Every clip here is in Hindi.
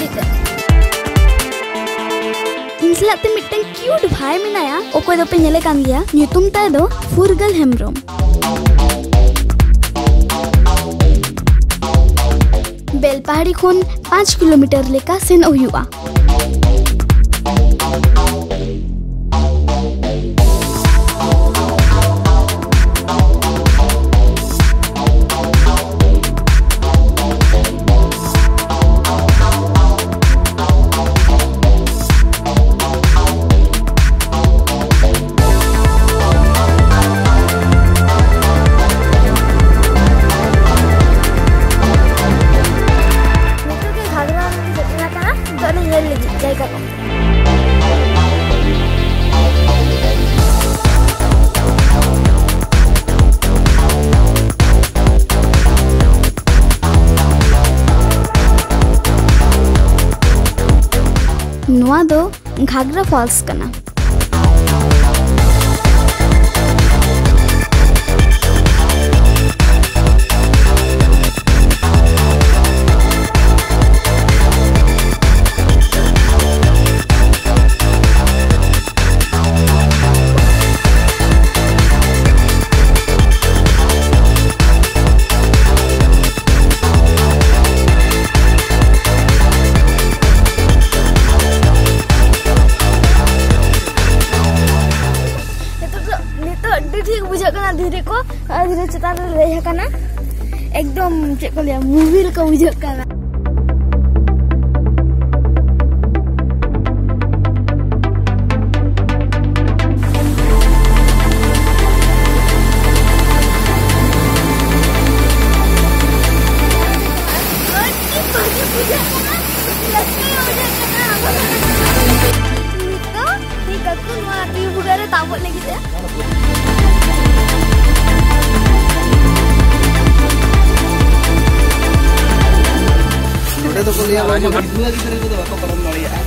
अड़ीते इंसलाते मिट्टन क्यूट भाई मेनाया ओकोय दो पे नेले कान गया ᱧᱩᱛᱩᱢ ताय दो फुरगल हेम्ब्रम बेलपहाड़ी खोन 5 किलोमीटर लेका सेन हुआ नुआ दो घाघरा फॉल्स कना धीरे को धीरे चेतान लेना एकदम चेक को लिया मूवी को बुझे करना तो को लिया वाला गिदुआ गिदरे को बाको परम नलिया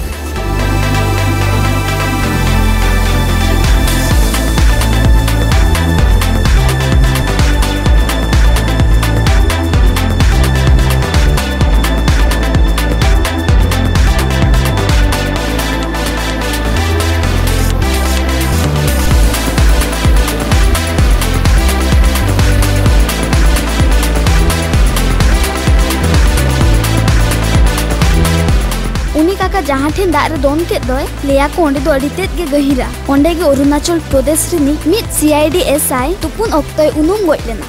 काका जहाँ ठेन दारे दोन के दोय लेया को ओंडे दो अड़ीते के गहिरा ओंडे के अरुणाचल प्रदेश रिनी मिट सीआईडी एसआई तुपुन अक्तय उनुम गय लेना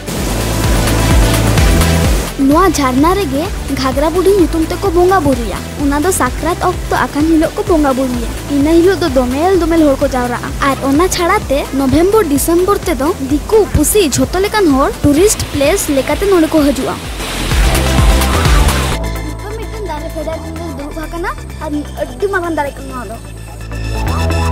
नुआ झरना रेगे घाघरा बुढ़ी ᱧᱩᱛᱩᱢ ते को बोंगा बुरुया उना दो साकरात अक्तो आकान हिलो को बोंगा बुरुया इना हिलो दो दोमेल दोमेल होर को जावरा आर ओना छाड़ाते नवंबर डिसेंबर ते दो दिकु पुसी झोतो लेकान होर टूरिस्ट प्लेस लेकाते नोडे को हजुआ फेडा दुरुब हाकना अड्डी मारान दारे कना